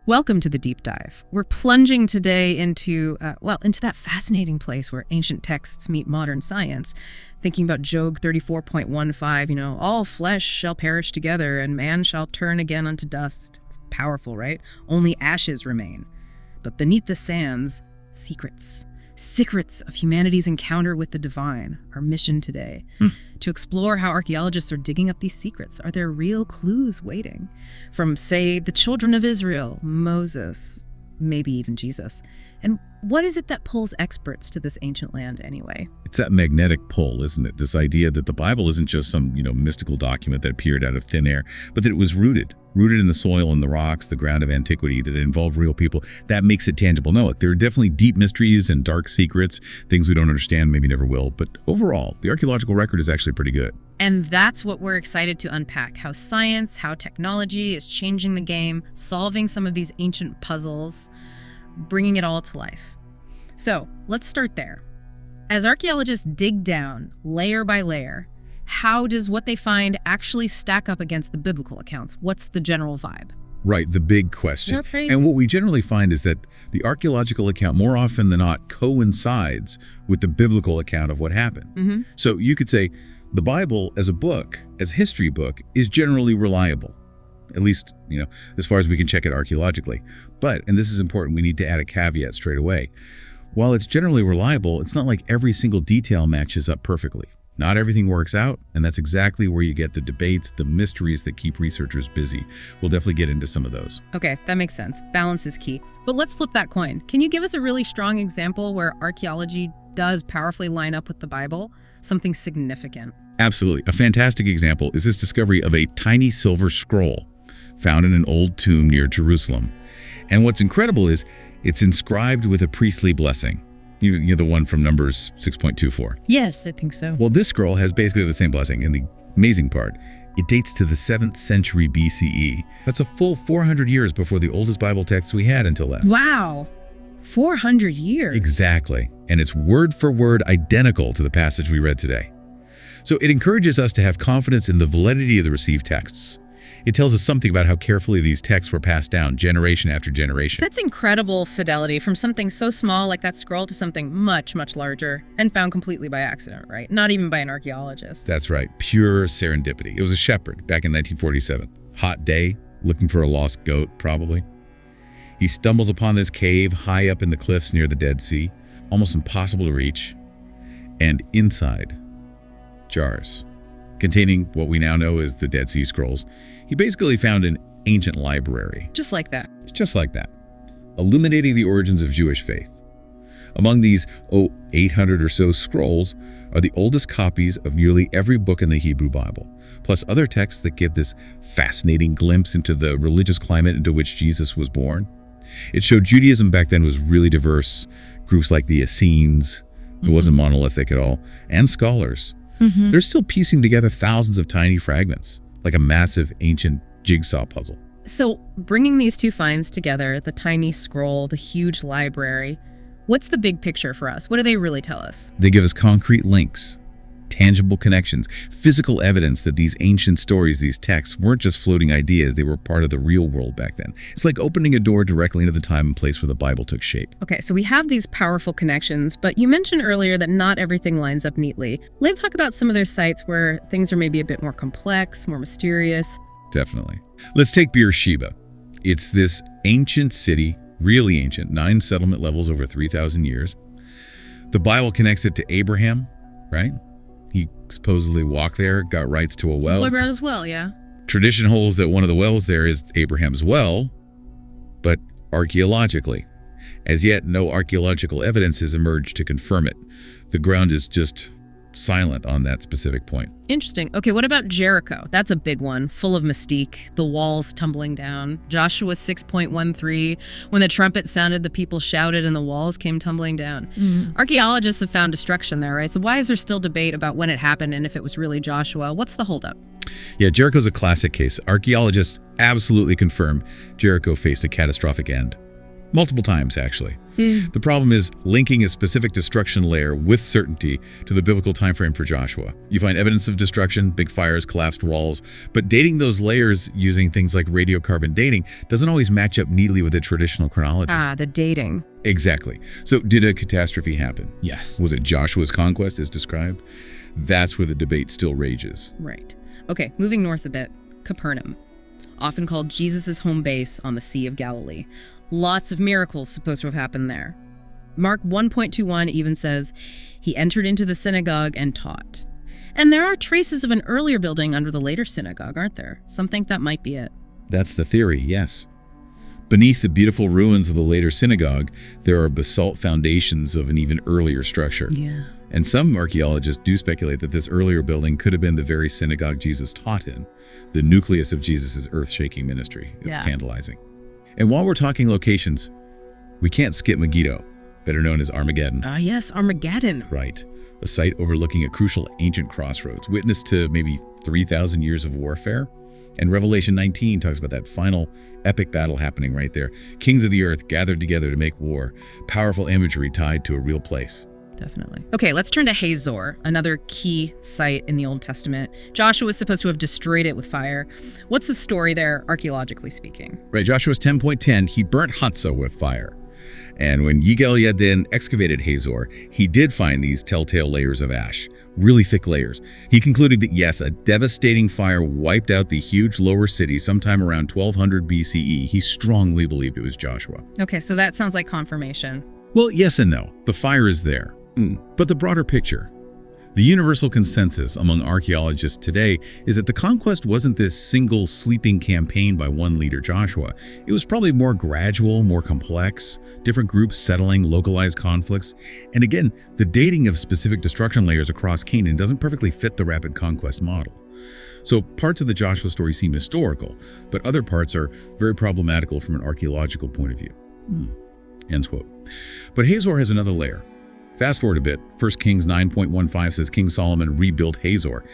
Welcome to the deep dive. We're plunging today into that fascinating place where ancient texts meet modern science. Thinking about Job 34.15, all flesh shall perish together and man shall turn again unto dust. It's powerful, right? Only ashes remain. But beneath the sands, secrets of humanity's encounter with the divine. Our mission today, to explore how archaeologists are digging up these secrets. Are there real clues waiting? From, say, the children of Israel, Moses, maybe even Jesus. And what is it that pulls experts to this ancient land anyway? It's that magnetic pull, isn't it? This idea that the Bible isn't just some, mystical document that appeared out of thin air, but that it was rooted in the soil and the rocks, the ground of antiquity, that it involved real people. That makes it tangible. No, there are definitely deep mysteries and dark secrets, things we don't understand, maybe never will. But overall, the archaeological record is actually pretty good. And that's what we're excited to unpack. How science, how technology is changing the game, solving some of these ancient puzzles, bringing it all to life. So let's start there. As archaeologists dig down layer by layer, how does what they find actually stack up against the biblical accounts? What's the general vibe? Right, the big question. And what we generally find is that the archaeological account, more often than not, coincides with the biblical account of what happened. So you could say the Bible as a book, as a history book, is generally reliable. At least, as far as we can check it archaeologically. But, and this is important, we need to add a caveat straight away. While it's generally reliable, it's not like every single detail matches up perfectly. Not everything works out, and that's exactly where you get the debates, the mysteries that keep researchers busy. We'll definitely get into some of those. Okay, that makes sense. Balance is key. But let's flip that coin. Can you give us a really strong example where archaeology does powerfully line up with the Bible? Something significant. Absolutely. A fantastic example is this discovery of a tiny silver scroll found in an old tomb near Jerusalem. And what's incredible is it's inscribed with a priestly blessing. You're the one from Numbers 6.24. Yes, I think so. Well, this scroll has basically the same blessing, and the amazing part, it dates to the 7th century BCE. That's a full 400 years before the oldest Bible text we had until then. Wow, 400 years. Exactly, and it's word for word identical to the passage we read today. So it encourages us to have confidence in the validity of the received texts. It tells us something about how carefully these texts were passed down generation after generation. That's incredible fidelity, from something so small like that scroll to something much, much larger and found completely by accident, right? Not even by an archaeologist. That's right. Pure serendipity. It was a shepherd back in 1947. Hot day, looking for a lost goat, probably. He stumbles upon this cave high up in the cliffs near the Dead Sea, almost impossible to reach. And inside, jars containing what we now know as the Dead Sea Scrolls. He basically found an ancient library. Just like that. Just like that. Illuminating the origins of Jewish faith. Among these, 800 or so scrolls are the oldest copies of nearly every book in the Hebrew Bible, plus other texts that give this fascinating glimpse into the religious climate into which Jesus was born. It showed Judaism back then was really diverse. Groups like the Essenes, it wasn't monolithic at all, and scholars. They're still piecing together thousands of tiny fragments, like a massive ancient jigsaw puzzle. So bringing these two finds together, the tiny scroll, the huge library, what's the big picture for us? What do they really tell us? They give us concrete links, tangible connections, physical evidence that these ancient stories, these texts, weren't just floating ideas, they were part of the real world back then. It's like opening a door directly into the time and place where the Bible took shape. Okay, so we have these powerful connections, but you mentioned earlier that not everything lines up neatly. Let's talk about some of those sites where things are maybe a bit more complex, more mysterious. Definitely. Let's take Beersheba. It's this ancient city, really ancient, 9 settlement levels over 3,000 years. The Bible connects it to Abraham, right? He supposedly walked there, got rights to a well. What about his well, yeah? Tradition holds that one of the wells there is Abraham's well, but archaeologically. As yet, no archaeological evidence has emerged to confirm it. The ground is just silent on that specific point. Interesting. Okay, what about Jericho? That's a big one, full of mystique, the walls tumbling down. Joshua 6.13, when the trumpet sounded, the people shouted and the walls came tumbling down. Archaeologists have found destruction there, right? So why is there still debate about when it happened and if it was really Joshua? What's the holdup? Yeah, Jericho's a classic case. Archaeologists absolutely confirm Jericho faced a catastrophic end. Multiple times, actually. The problem is linking a specific destruction layer with certainty to the biblical time frame for Joshua. You find evidence of destruction, big fires, collapsed walls, but dating those layers using things like radiocarbon dating doesn't always match up neatly with the traditional chronology. The dating. Exactly. So did a catastrophe happen? Yes. Was it Joshua's conquest as described? That's where the debate still rages. Right. Okay, moving north a bit, Capernaum, often called Jesus' home base on the Sea of Galilee. Lots of miracles supposed to have happened there. Mark 1.21 even says, he entered into the synagogue and taught. And there are traces of an earlier building under the later synagogue, aren't there? Some think that might be it. That's the theory, yes. Beneath the beautiful ruins of the later synagogue, there are basalt foundations of an even earlier structure. Yeah. And some archaeologists do speculate that this earlier building could have been the very synagogue Jesus taught in, the nucleus of Jesus' earth-shaking ministry. It's tantalizing. And while we're talking locations, we can't skip Megiddo, better known as Armageddon. Yes, Armageddon. Right. A site overlooking a crucial ancient crossroads, witness to maybe 3,000 years of warfare. And Revelation 19 talks about that final epic battle happening right there. Kings of the earth gathered together to make war. Powerful imagery tied to a real place. Definitely. Okay, let's turn to Hazor, another key site in the Old Testament. Joshua was supposed to have destroyed it with fire. What's the story there, archaeologically speaking? Right, Joshua's 10.10, he burnt Hatzah with fire. And when Yigal Yadin excavated Hazor, he did find these telltale layers of ash, really thick layers. He concluded that yes, a devastating fire wiped out the huge lower city sometime around 1200 BCE. He strongly believed it was Joshua. Okay, so that sounds like confirmation. Well, yes and no. The fire is there. But the broader picture, the universal consensus among archaeologists today is that the conquest wasn't this single sweeping campaign by one leader, Joshua. It was probably more gradual, more complex, different groups settling localized conflicts. And again, the dating of specific destruction layers across Canaan doesn't perfectly fit the rapid conquest model. So parts of the Joshua story seem historical, but other parts are very problematical from an archaeological point of view. End quote. But Hazor has another layer. Fast forward a bit, 1 Kings 9.15 says King Solomon rebuilt Hazor.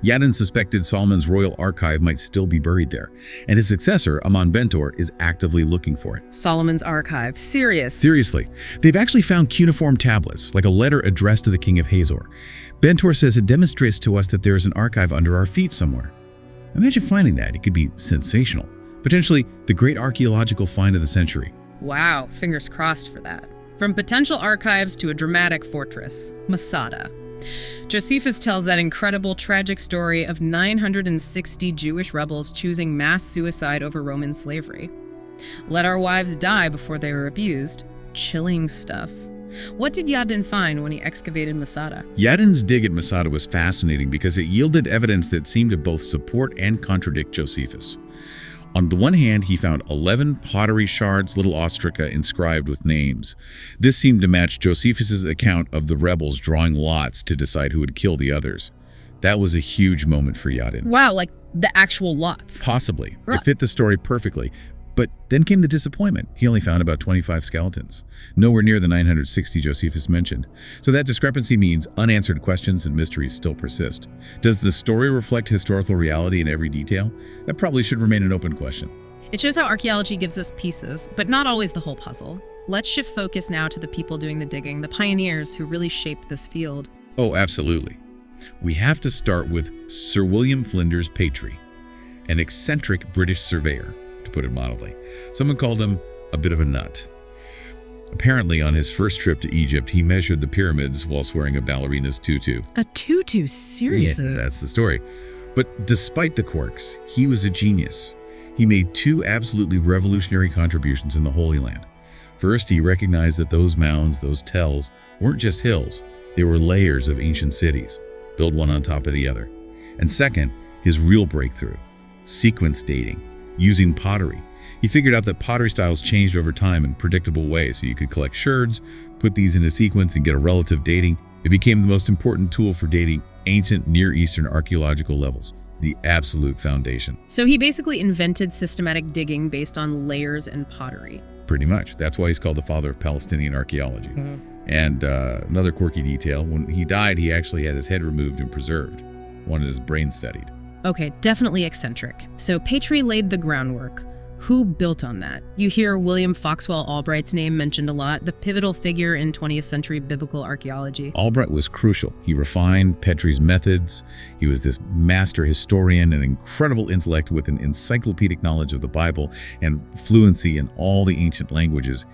Yadin suspected Solomon's royal archive might still be buried there, and his successor, Amon Bentor, is actively looking for it. Solomon's archive. Seriously. They've actually found cuneiform tablets, like a letter addressed to the king of Hazor. Bentor says it demonstrates to us that there is an archive under our feet somewhere. Imagine finding that. It could be sensational. Potentially the great archaeological find of the century. Wow, fingers crossed for that. From potential archives to a dramatic fortress, Masada. Josephus tells that incredible, tragic story of 960 Jewish rebels choosing mass suicide over Roman slavery. Let our wives die before they were abused. Chilling stuff. What did Yadin find when he excavated Masada? Yadin's dig at Masada was fascinating because it yielded evidence that seemed to both support and contradict Josephus. On the one hand, he found 11 pottery shards, little ostraca, inscribed with names. This seemed to match Josephus's account of the rebels drawing lots to decide who would kill the others. That was a huge moment for Yadin. Wow, like the actual lots. Possibly. It fit the story perfectly. But then came the disappointment. He only found about 25 skeletons, nowhere near the 960 Josephus mentioned. So that discrepancy means unanswered questions and mysteries still persist. Does the story reflect historical reality in every detail? That probably should remain an open question. It shows how archaeology gives us pieces, but not always the whole puzzle. Let's shift focus now to the people doing the digging, the pioneers who really shaped this field. Oh, absolutely. We have to start with Sir William Flinders Petrie, an eccentric British surveyor, to put it mildly. Someone called him a bit of a nut. Apparently, on his first trip to Egypt, he measured the pyramids whilst wearing a ballerina's tutu. A tutu? Seriously? Yeah, that's the story. But despite the quirks, he was a genius. He made two absolutely revolutionary contributions in the Holy Land. First, he recognized that those mounds, those tells, weren't just hills. They were layers of ancient cities, built one on top of the other. And second, his real breakthrough, sequence dating, using pottery. He figured out that pottery styles changed over time in predictable ways, so you could collect sherds, put these in a sequence, and get a relative dating. It became the most important tool for dating ancient Near Eastern archaeological levels, the absolute foundation. So he basically invented systematic digging based on layers and pottery. Pretty much. That's why he's called the father of Palestinian archaeology. And another quirky detail, when he died, he actually had his head removed and preserved, wanted his brain studied. Okay, definitely eccentric. So Petrie laid the groundwork. Who built on that? You hear William Foxwell Albright's name mentioned a lot, the pivotal figure in 20th century biblical archaeology. Albright was crucial. He refined Petrie's methods. He was this master historian, an incredible intellect with an encyclopedic knowledge of the Bible and fluency in all the ancient languages.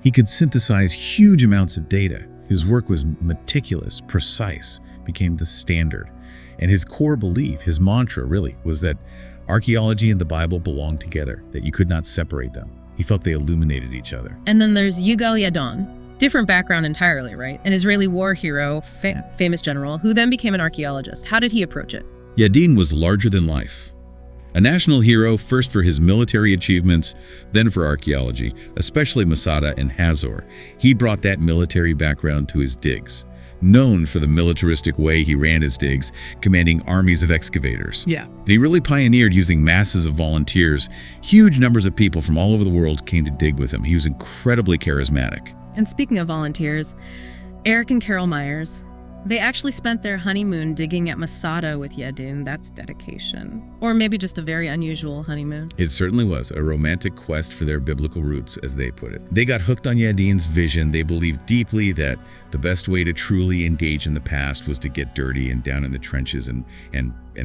He could synthesize huge amounts of data. His work was meticulous, precise, became the standard. And his core belief, his mantra really, was that archaeology and the Bible belonged together, that you could not separate them. He felt they illuminated each other. And then there's Yigal Yadon. Different background entirely, right? An Israeli war hero, famous general, who then became an archaeologist. How did he approach it? Yadin was larger than life. A national hero, first for his military achievements, then for archaeology, especially Masada and Hazor. He brought that military background to his digs. Known for the militaristic way he ran his digs, commanding armies of excavators. Yeah. And he really pioneered using masses of volunteers. Huge numbers of people from all over the world came to dig with him. He was incredibly charismatic. And speaking of volunteers, Eric and Carol Myers, they actually spent their honeymoon digging at Masada with Yadin. That's dedication. Or maybe just a very unusual honeymoon. It certainly was a romantic quest for their biblical roots, as they put it. They got hooked on Yadin's vision. They believed deeply that the best way to truly engage in the past was to get dirty and down in the trenches and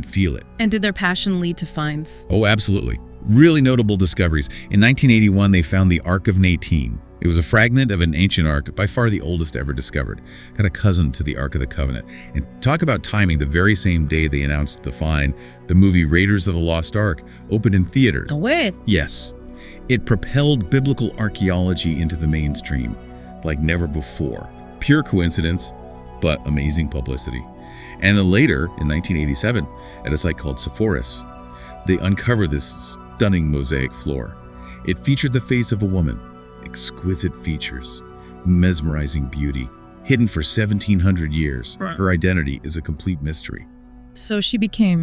feel it. And did their passion lead to finds? Oh, absolutely. Really notable discoveries. In 1981, they found the Ark of Natin. It was a fragment of an ancient ark, by far the oldest ever discovered. Got a cousin to the Ark of the Covenant. And talk about timing, the very same day they announced the find, the movie Raiders of the Lost Ark opened in theaters. No way. Yes. It propelled biblical archaeology into the mainstream like never before. Pure coincidence, but amazing publicity. And then later, in 1987, at a site called Sepphoris, they uncovered this stunning mosaic floor. It featured the face of a woman. Exquisite features, mesmerizing beauty, hidden for 1,700 years. Right. Her identity is a complete mystery. So she became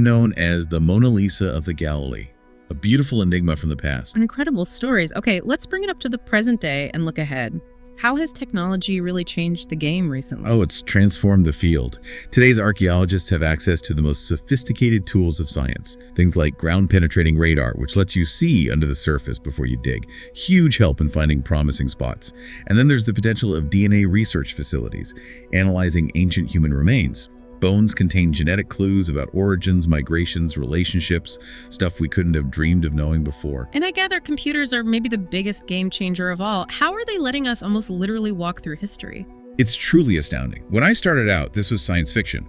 known as the Mona Lisa of the Galilee, a beautiful enigma from the past. Incredible stories. Okay, let's bring it up to the present day and look ahead. How has technology really changed the game recently? Oh, it's transformed the field. Today's archaeologists have access to the most sophisticated tools of science. Things like ground-penetrating radar, which lets you see under the surface before you dig. Huge help in finding promising spots. And then there's the potential of DNA research facilities, analyzing ancient human remains. Bones contain genetic clues about origins, migrations, relationships, stuff we couldn't have dreamed of knowing before. And I gather computers are maybe the biggest game changer of all. How are they letting us almost literally walk through history? It's truly astounding. When I started out, this was science fiction.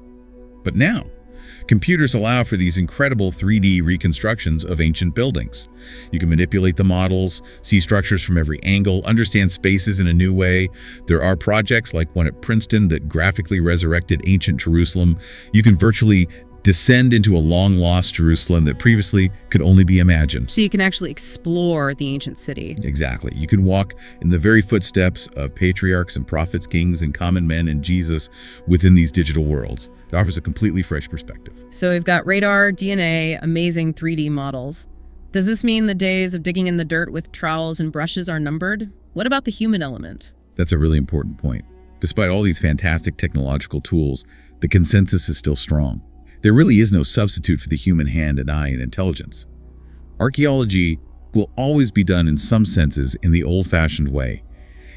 But now, computers allow for these incredible 3D reconstructions of ancient buildings. You can manipulate the models, see structures from every angle, understand spaces in a new way. There are projects like one at Princeton that graphically resurrected ancient Jerusalem. You can virtually descend into a long-lost Jerusalem that previously could only be imagined. So you can actually explore the ancient city. Exactly. You can walk in the very footsteps of patriarchs and prophets, kings and common men and Jesus within these digital worlds. It offers a completely fresh perspective. So we've got radar, DNA, amazing 3D models. Does this mean the days of digging in the dirt with trowels and brushes are numbered? What about the human element? That's a really important point. Despite all these fantastic technological tools, the consensus is still strong. There really is no substitute for the human hand and eye and intelligence. Archaeology will always be done in some senses in the old-fashioned way.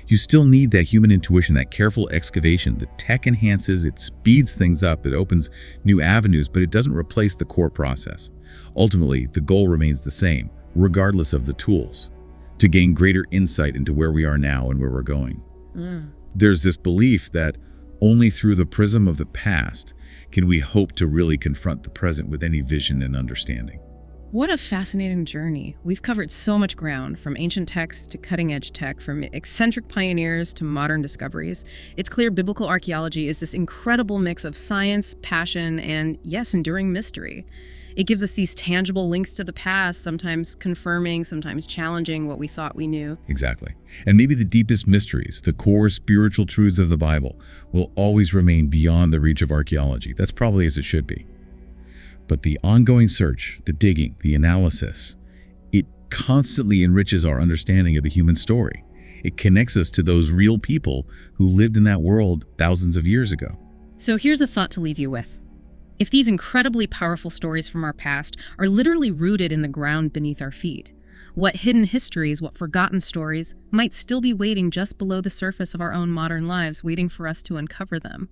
You still need that human intuition, that careful excavation. The tech enhances, it speeds things up, it opens new avenues, but it doesn't replace the core process. Ultimately, the goal remains the same, regardless of the tools, to gain greater insight into where we are now and where we're going. There's this belief that only through the prism of the past can we hope to really confront the present with any vision and understanding. What a fascinating journey. We've covered so much ground, from ancient texts to cutting-edge tech, from eccentric pioneers to modern discoveries. It's clear biblical archaeology is this incredible mix of science, passion, and, yes, enduring mystery. It gives us these tangible links to the past, sometimes confirming, sometimes challenging what we thought we knew. Exactly. And maybe the deepest mysteries, the core spiritual truths of the Bible, will always remain beyond the reach of archaeology. That's probably as it should be. But the ongoing search, the digging, the analysis, it constantly enriches our understanding of the human story. It connects us to those real people who lived in that world thousands of years ago. So here's a thought to leave you with. If these incredibly powerful stories from our past are literally rooted in the ground beneath our feet, What hidden histories, what forgotten stories might still be waiting just below the surface of our own modern lives, waiting for us to uncover them?